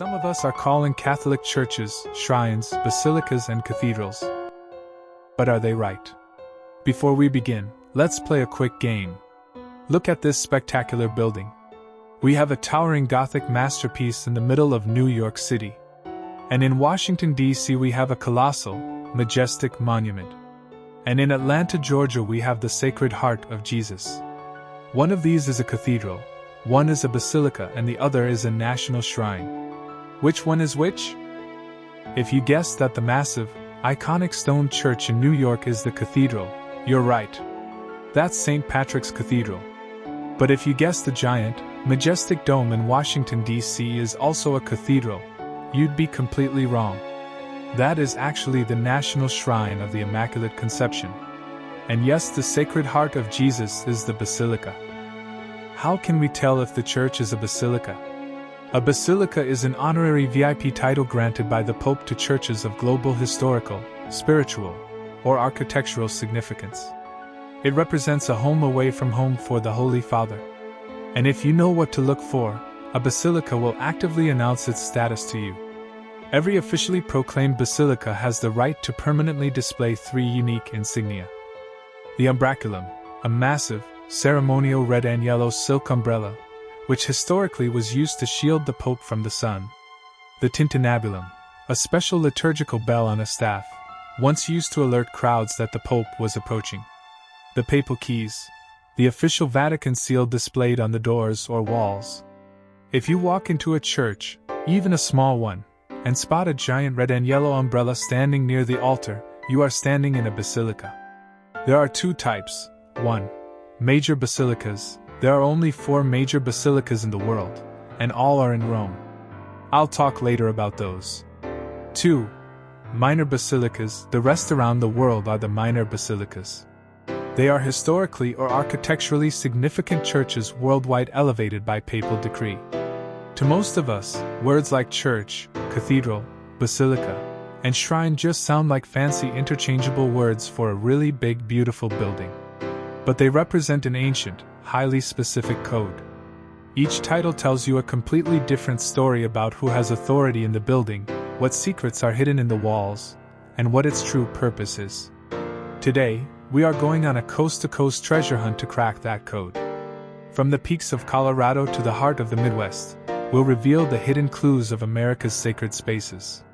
Some of us are calling Catholic churches shrines, basilicas, and cathedrals. But are they right? Before we begin, let's play a quick game. Look at this spectacular building. We have a towering Gothic masterpiece in the middle of New York City. And in Washington, D.C., we have a colossal, majestic monument. And in Atlanta, Georgia, we have the Sacred Heart of Jesus. One of these is a cathedral, one is a basilica, and the other is a national shrine. Which one is which? If you guessed that the massive, iconic stone church in New York is the cathedral, you're right. That's St. Patrick's Cathedral. But if you guessed the giant, majestic dome in Washington, D.C. is also a cathedral, you'd be completely wrong. That is actually the National Shrine of the Immaculate Conception. And yes, the Sacred Heart of Jesus is the Basilica. How can we tell if the church is a basilica? A basilica is an honorary VIP title granted by the Pope to churches of global historical, spiritual, or architectural significance. It represents a home away from home for the Holy Father. And if you know what to look for, a basilica will actively announce its status to you. Every officially proclaimed basilica has the right to permanently display three unique insignia. The umbraculum, a massive, ceremonial red and yellow silk umbrella, which historically was used to shield the Pope from the sun. The tintinnabulum, a special liturgical bell on a staff, once used to alert crowds that the Pope was approaching. The papal keys, the official Vatican seal displayed on the doors or walls. If you walk into a church, even a small one, and spot a giant red and yellow umbrella standing near the altar, you are standing in a basilica. There are two types. 1. Major basilicas. There are only 4 major basilicas in the world, and all are in Rome. I'll talk later about those. 2. Minor basilicas. The rest around the world are the minor basilicas. They are historically or architecturally significant churches worldwide elevated by papal decree. To most of us, words like church, cathedral, basilica, and shrine just sound like fancy interchangeable words for a really big, beautiful building. But they represent an ancient, highly specific code. Each title tells you a completely different story about who has authority in the building, what secrets are hidden in the walls, and what its true purpose is. Today, we are going on a coast-to-coast treasure hunt to crack that code. From the peaks of Colorado to the heart of the Midwest, we'll reveal the hidden clues of America's sacred spaces.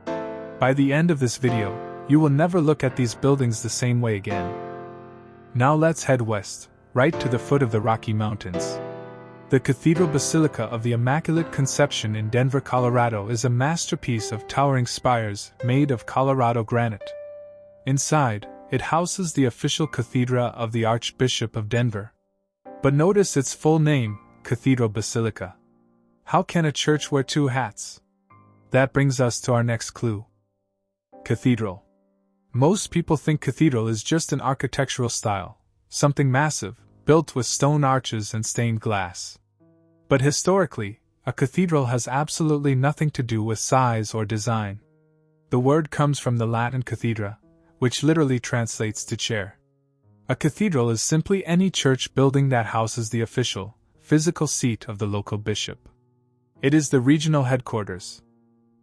By the end of this video, you will never look at these buildings the same way again. Now let's head west, right to the foot of the Rocky Mountains. The Cathedral Basilica of the Immaculate Conception in Denver, Colorado is a masterpiece of towering spires made of Colorado granite. Inside, it houses the official cathedra of the Archbishop of Denver. But notice its full name, Cathedral Basilica. How can a church wear 2 hats? That brings us to our next clue. Cathedral. Most people think cathedral is just an architectural style, something massive, built with stone arches and stained glass. But historically, a cathedral has absolutely nothing to do with size or design. The word comes from the Latin cathedra, which literally translates to chair. A cathedral is simply any church building that houses the official, physical seat of the local bishop. It is the regional headquarters.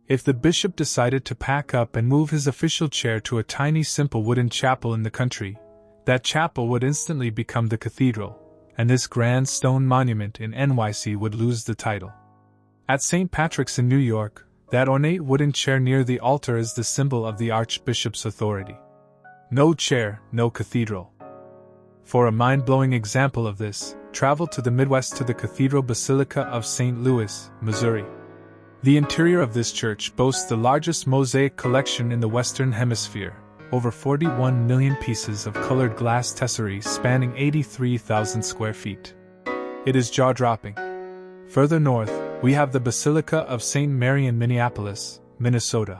If the bishop decided to pack up and move his official chair to a tiny simple wooden chapel in the country, that chapel would instantly become the cathedral, and this grand stone monument in NYC would lose the title. At St. Patrick's in New York, that ornate wooden chair near the altar is the symbol of the Archbishop's authority. No chair, no cathedral. For a mind-blowing example of this, travel to the Midwest to the Cathedral Basilica of St. Louis, Missouri. The interior of this church boasts the largest mosaic collection in the Western Hemisphere, over 41 million pieces of colored glass tesserae spanning 83,000 square feet. It is jaw-dropping. Further north, we have the Basilica of St. Mary in Minneapolis, Minnesota.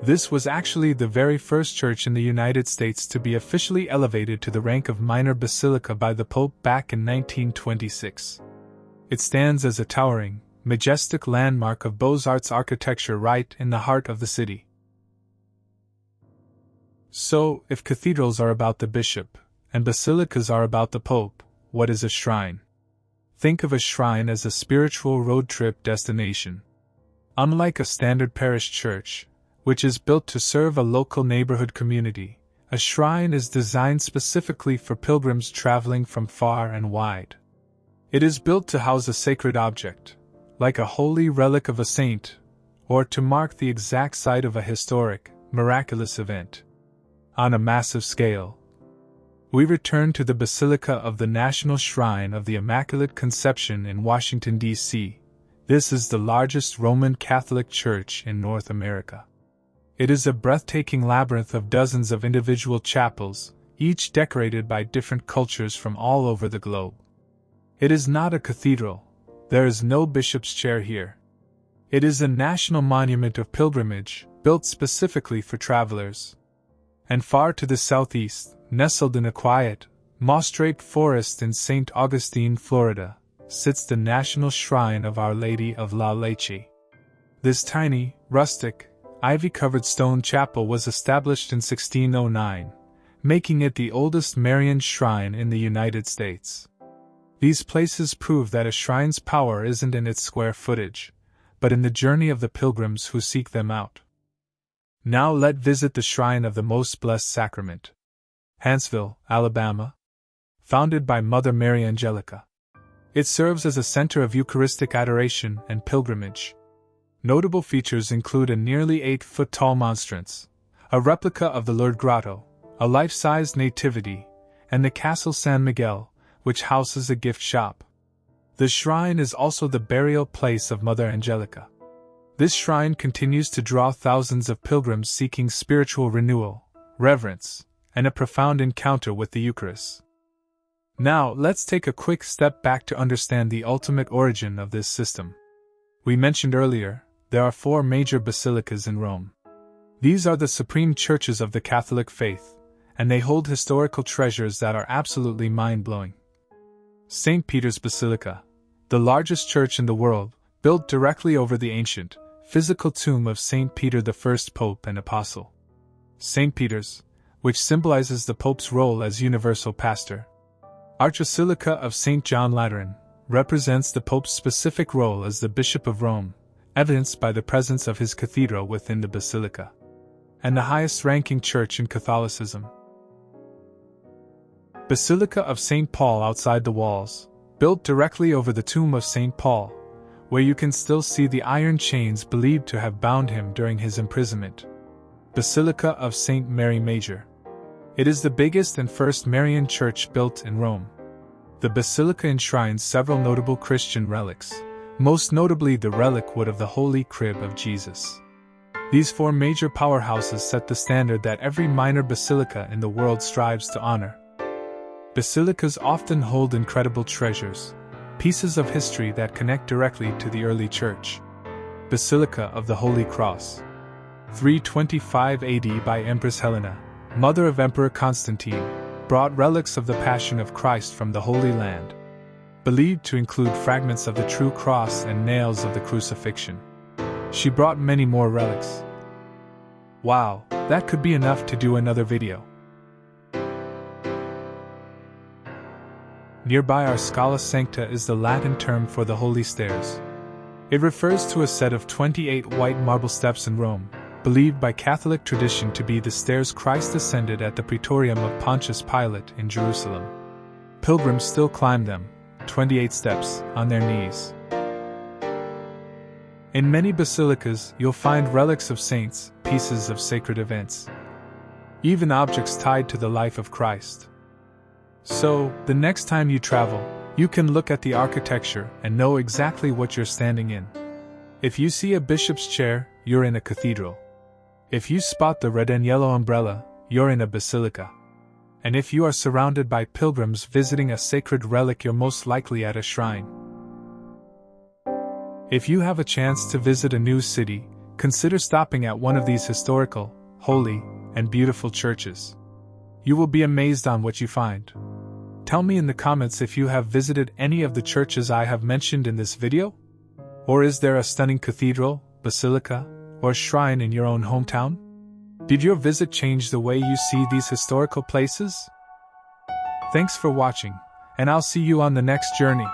This was actually the very first church in the United States to be officially elevated to the rank of minor basilica by the Pope back in 1926. It stands as a towering, majestic landmark of Beaux-Arts architecture right in the heart of the city. So, if cathedrals are about the bishop, and basilicas are about the Pope, what is a shrine? Think of a shrine as a spiritual road trip destination. Unlike a standard parish church, which is built to serve a local neighborhood community, a shrine is designed specifically for pilgrims traveling from far and wide. It is built to house a sacred object, like a holy relic of a saint, or to mark the exact site of a historic, miraculous event. On a massive scale, we return to the Basilica of the National Shrine of the Immaculate Conception in Washington, D.C. This is the largest Roman Catholic church in North America. It is a breathtaking labyrinth of dozens of individual chapels, each decorated by different cultures from all over the globe. It is not a cathedral. There is no bishop's chair here. It is a national monument of pilgrimage, built specifically for travelers. And far to the southeast, nestled in a quiet, moss-draped forest in St. Augustine, Florida, sits the National Shrine of Our Lady of La Leche. This tiny, rustic, ivy-covered stone chapel was established in 1609, making it the oldest Marian shrine in the United States. These places prove that a shrine's power isn't in its square footage, but in the journey of the pilgrims who seek them out. Now let's visit the Shrine of the Most Blessed Sacrament. Huntsville, Alabama. Founded by Mother Mary Angelica. It serves as a center of Eucharistic adoration and pilgrimage. Notable features include a nearly 8-foot-tall monstrance, a replica of the Lourdes Grotto, a life-sized nativity, and the Castle San Miguel, which houses a gift shop. The shrine is also the burial place of Mother Angelica. This shrine continues to draw thousands of pilgrims seeking spiritual renewal, reverence, and a profound encounter with the Eucharist. Now, let's take a quick step back to understand the ultimate origin of this system. We mentioned earlier, there are 4 major basilicas in Rome. These are the supreme churches of the Catholic faith, and they hold historical treasures that are absolutely mind-blowing. St. Peter's Basilica, the largest church in the world, built directly over the ancient, physical tomb of St. Peter the first Pope and Apostle. St. Peter's, which symbolizes the Pope's role as universal pastor. Archbasilica of St. John Lateran, represents the Pope's specific role as the Bishop of Rome, evidenced by the presence of his cathedral within the basilica. And the highest-ranking church in Catholicism. Basilica of St. Paul outside the walls, built directly over the tomb of St. Paul, where you can still see the iron chains believed to have bound him during his imprisonment. Basilica of St. Mary Major. It is the biggest and first Marian church built in Rome. The basilica enshrines several notable Christian relics, most notably the relic wood of the Holy Crib of Jesus. These 4 major powerhouses set the standard that every minor basilica in the world strives to honor. Basilicas often hold incredible treasures, pieces of history that connect directly to the early church. Basilica of the Holy Cross. 325 AD by Empress Helena, mother of Emperor Constantine, brought relics of the Passion of Christ from the Holy Land, believed to include fragments of the true cross and nails of the crucifixion. She brought many more relics. Wow, that could be enough to do another video. Nearby our Scala Sancta is the Latin term for the Holy Stairs. It refers to a set of 28 white marble steps in Rome, believed by Catholic tradition to be the stairs Christ ascended at the Praetorium of Pontius Pilate in Jerusalem. Pilgrims still climb them, 28 steps, on their knees. In many basilicas, you'll find relics of saints, pieces of sacred events, even objects tied to the life of Christ. So, the next time you travel, you can look at the architecture and know exactly what you're standing in. If you see a bishop's chair, you're in a cathedral. If you spot the red and yellow umbrella, you're in a basilica. And if you are surrounded by pilgrims visiting a sacred relic, you're most likely at a shrine. If you have a chance to visit a new city, consider stopping at one of these historical, holy, and beautiful churches. You will be amazed on what you find. Tell me in the comments if you have visited any of the churches I have mentioned in this video? Or is there a stunning cathedral, basilica, or shrine in your own hometown? Did your visit change the way you see these historical places? Thanks for watching, and I'll see you on the next journey.